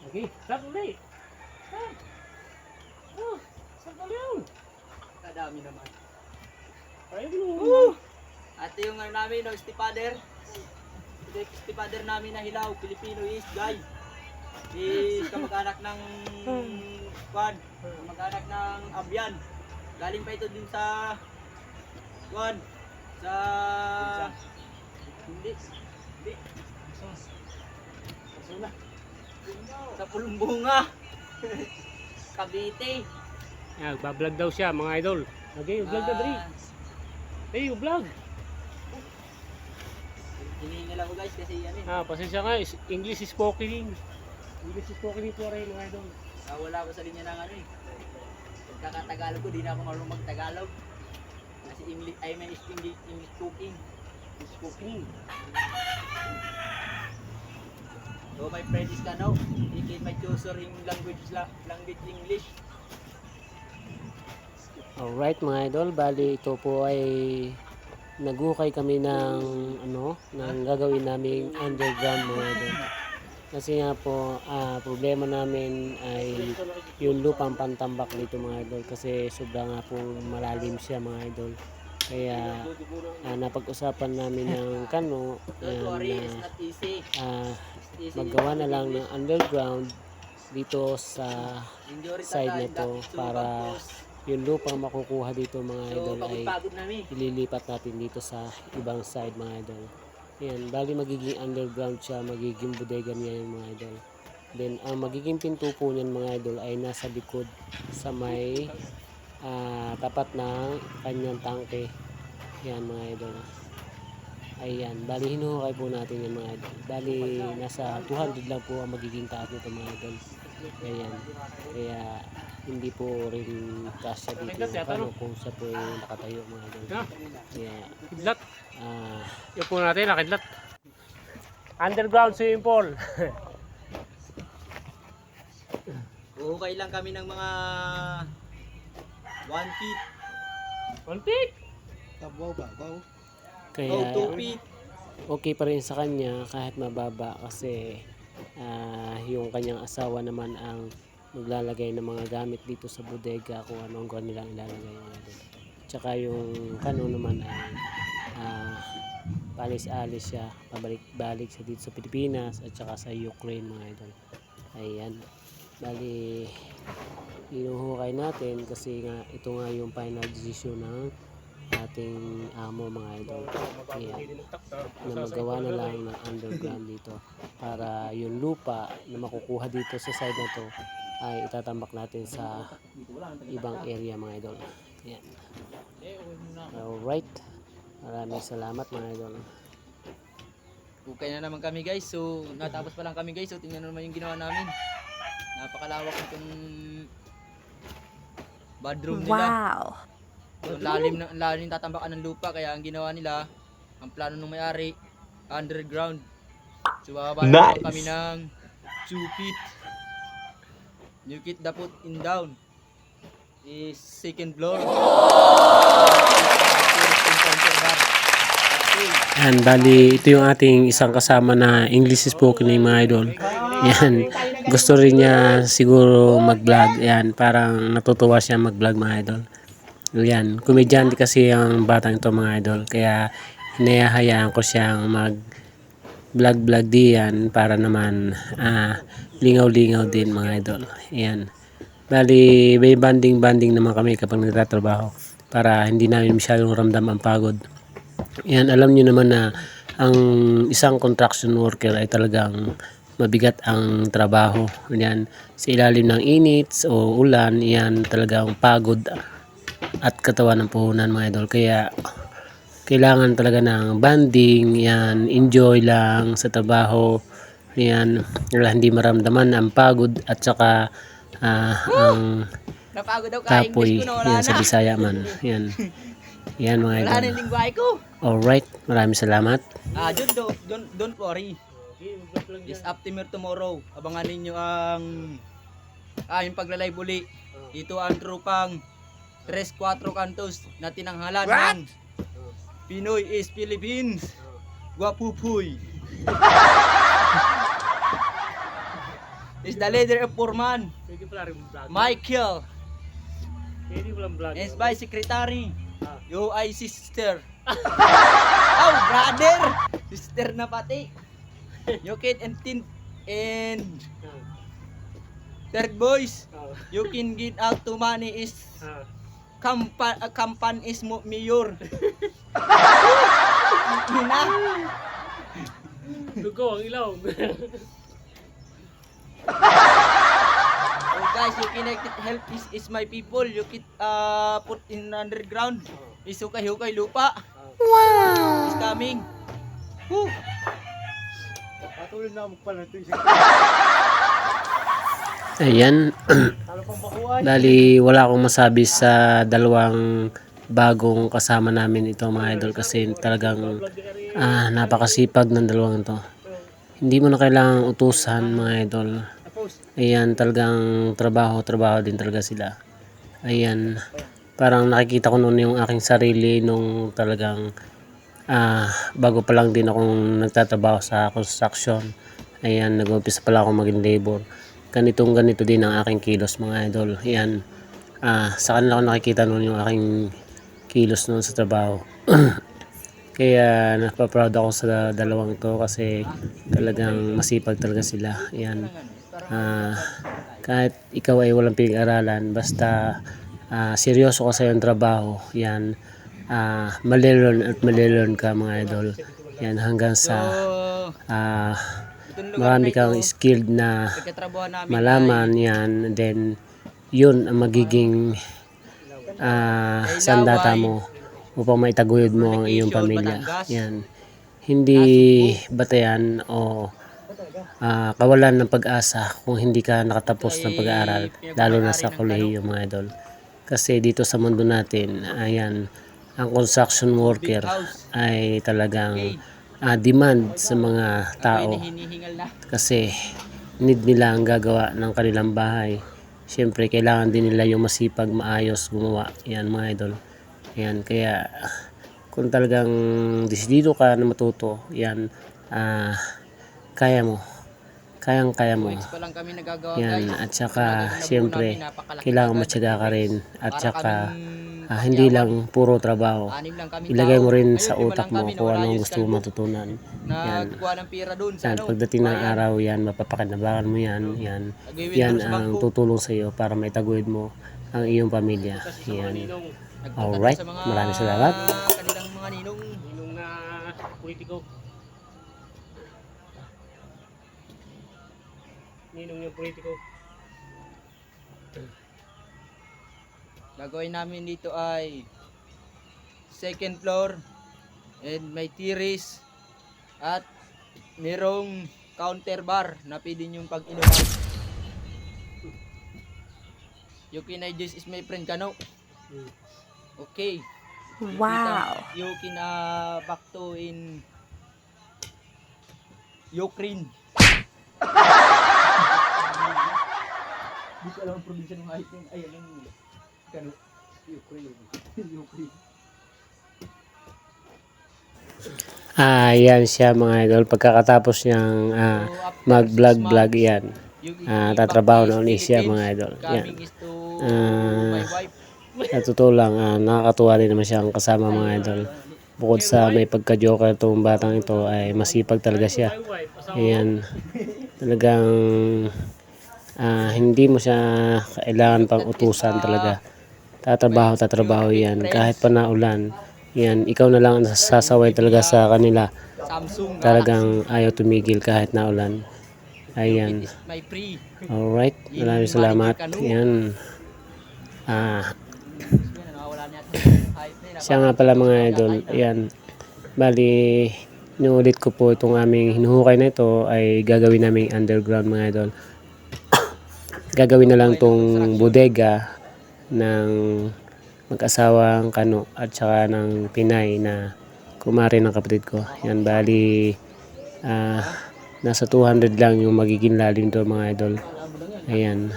Okay, start ulit. Start. Oh, start ulit yun. Kadami naman. Ayaw mo. At yung ano namin, no, stipader. Stipader namin na hilaw, Filipino is guy. Is kamag-anak ng Kwan, kamag-anak ng Abyan. Galing pa ito din sa Kwan, sa hindi Masuna. sa Pulumbunga. Cavite. Yan, bablog daw siya mga idol. Okay, vlog na dali. Hey, vlog. Hinihingi lang ko guys kasi yan eh. Pasensya nga, English is spoken. English is spoken po rin mga idol. Wala ako sa linya ng ano eh. Pagkakatagalog ko, di na ako marunong mag-Tagalog. Kasi English, I mean English cooking. English spoken. So my friend is Kano. He can my choose in language English. Alright mga idol, bali ito po ay nagukay kami ng ng gagawin naming underground mga idol. Kasi nga po, problema namin ay yung lupang pantambak dito mga idol kasi sobrang nga pong malalim siya mga idol. Kaya napag-usapan namin ng Kano Don't worry, it's not easy. maggawa na lang ng underground dito sa side na to para yung lupang makukuha dito mga idol ay ililipat natin dito sa ibang side mga idol. Yan, bali magiging underground siya, magiging bodega niya yung mga idol. Then ang magiging pinto po niyan mga idol ay nasa likod sa may tapat ng kanyang tangke. Yan mga idol. Ayan, bali hinuhukay po natin yung mga idol. Bali nasa 200 lang po ang magiging taas nito mga idol. Ayan. Kaya hindi po rin kasya dito yung kung siya po yung nakatayo mga idol. Kaya kidlat. Yung po natin nakidlat. Underground swimming pool. Uhukay lang kami ng mga 1 feet. 1 feet? Tabaw ba? Kaya 2 feet. okay pa rin sa kanya kahit mababa kasi yung kanyang asawa naman ang maglalagay ng mga gamit dito sa bodega kung anong kanilang ilalagay. Tsaka yung Kano naman ay palis-alis siya, pabalik-balik siya dito sa Pilipinas at saka sa Ukraine mga idol. Ayan, bali inuhukay natin kasi nga ito nga yung final decision ng ating amo mga idol. Kaya na magawa na lang ng underground dito para yung lupa na makukuha dito sa side na to ay itatambak natin sa ibang area mga idol. Ayan. Alright, maraming salamat mga idol. Hukay na naman kami guys. So natapos pa lang kami guys. So tingnan naman yung ginawa namin. Napakalawak nitong bedroom nila. Wow. So, lalim tatambakan ng lupa kaya ang ginawa nila, ang plano ng may-ari, underground. So bababa naman kami ng 2 feet. New kit the put in down is second floor. Yan, bali ito yung ating isang kasama na English spoken ng mga idol. Yan, gusto rin niya siguro mag-vlog. Yan, parang natutuwa siya mag-vlog mga idol. Yan, komedyante kasi ang batang ito mga idol. Kaya hinahayaan ko siyang mag-vlog diyan para naman lingaw-lingaw din mga idol. Yan. Bali, may banding naman kami kapag nagtatrabaho para hindi namin masyadong ramdam ang pagod. Yan, alam niyo naman na ang isang construction worker ay talagang mabigat ang trabaho. Yan, sa ilalim ng init o ulan, yan talagang pagod at katawan ng puhunan mga idol. Kaya kailangan talaga ng banding, yan, enjoy lang sa trabaho. Yan, hindi maramdaman ang pagod at saka ang Napagod daw kapoy, ka-English ko na wala yan, sa na. Bisaya man. Yan. Yan mga Wala na idol. yung lingwahe ko. Alright, maraming salamat. Don't worry. It's after tomorrow. Abangan ninyo ang yung pagla-live uli. Ito ang trupang 3-4 kantos na tinanghalan ng Pinoy is Philippines. Guwapupuy. is the leader of foreman. Pwede pala rin vlog. Michael Pwede pala vlog. is by secretary. Ah. You ay sister. Oh, brother! Sister na pati. You can and third boys, you can get out to money is kampan is mayor. Ina. Dugo ang ilong. Oh guys, you can help is my people. You can put in underground. Is hukay lupa. Wow. Is coming. Woo. Patuloy na magpala ito. Ayan. Bali, wala akong masabi sa dalawang bagong kasama namin ito mga idol kasi talagang napakasipag ng dalawang ito. Hindi mo na kailangang utusan mga idol. Ayan, talagang trabaho din talaga sila. Ayan, parang nakikita ko noon yung aking sarili nung talagang bago pa lang din akong nagtatrabaho sa construction. Ayan, nag-umpisa pa lang ako maging labor. Ganito din ang aking kilos mga idol. Ayan, sa kanila ako nakikita noon yung aking kilos noon sa trabaho. Kaya napaproud ako sa dalawang to kasi talagang masipag talaga sila. Ayan, kahit ikaw ay walang pinag-aralan, basta seryoso ka sa iyong trabaho, yan, malilearn ka mga idol. Yan, hanggang sa marami kang skilled na malaman yan, then yun ang magiging sandata mo upang maitaguyod mo ang iyong pamilya. Yan, hindi batayan o kawalan ng pag-asa kung hindi ka nakatapos ng pag-aaral, lalo na sa kolehiyo mga idol. Kasi dito sa mundo natin, ayan, ang construction worker ay talagang demand sa mga tao kasi need nila ang gagawa ng kanilang bahay. Siyempre kailangan din nila yung masipag, maayos gumawa. Yan mga idol. Yan, kaya kung talagang desidido ka na matuto, yan, kaya mo. Kayang-kaya mo. Yan, at saka siyempre kailangan matyaga ka rin, at saka hindi lang puro trabaho. Ilagay mo rin sa utak mo kung anong gusto mo matutunan. Yan. Yan, pagdating ng araw yan, mapapakinabangan mo yan. Yan ang tutulong sa iyo para maitaguyod mo ang iyong pamilya. Yan. Alright, maraming salamat. Kanilang mga ninong na politiko. Ninong yung politiko. gagawin namin dito ay second floor and may terrace at merong counter bar na pwede nyong pag-inuman. Yuki na this is my friend Kano. Okay. Wow. Yuki na back to in Ukraine. Di ko alam ang probinsya ng height yung ayan yung Kano. Ukraine. Ukraine. Yan siya mga idol. Pagkakatapos niyang mag-vlog yan. Tatrabaho na ulit siya mga idol. Yan. Sa totoo lang, nakakatuwa din naman siyang kasama mga idol. Bukod sa may pagka-joker itong batang ito, ay masipag talaga siya. Ayan. Talagang hindi mo siya kailangan pang utusan talaga. Tatrabaho yan. Kahit pa naulan, yan, ikaw na lang ang sasaway talaga sa kanila. Talagang ayaw tumigil kahit naulan. Ayan. Alright. Maraming salamat. Yan. Siya nga pala mga idol. Ayan. Bali, inuulit ko po itong aming hinuhukay na ito ay gagawin namin underground mga idol. Gagawin na lang itong bodega ng mag-asawang Kano at saka ng Pinay na kumari ng kapatid ko. Yan, bali nasa 200 lang yung magiging lalim to mga idol. Ayan.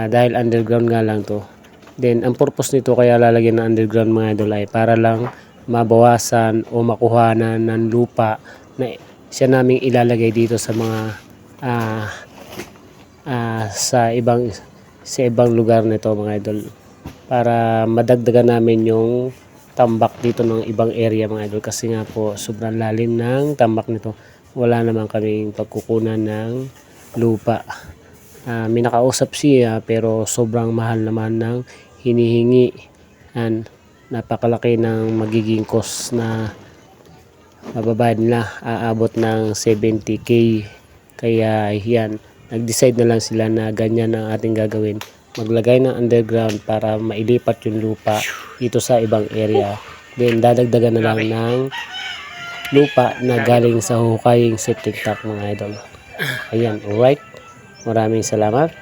Dahil underground nga lang to. Then ang purpose nito kaya lalagyan ng underground mga idol ay para lang mabawasan o makuhanan ng lupa na siya naming ilalagay dito sa mga sa ibang lugar nito mga idol, para madagdagan namin yung tambak dito ng ibang area mga idol, kasi nga po sobrang lalim ng tambak nito. Wala naman kaming pagkukunan ng lupa. May nakausap siya pero sobrang mahal naman ng hinihingi, and napakalaki ng magiging cost na mababayad nila, aabot ng 70k. Kaya yan, nag-decide na lang sila na ganyan ang ating gagawin, maglagay ng underground para mailipat yung lupa dito sa ibang area, then dadagdagan na lang ng lupa na galing sa hukaying septic tank mga idol. Ayan, alright, maraming salamat.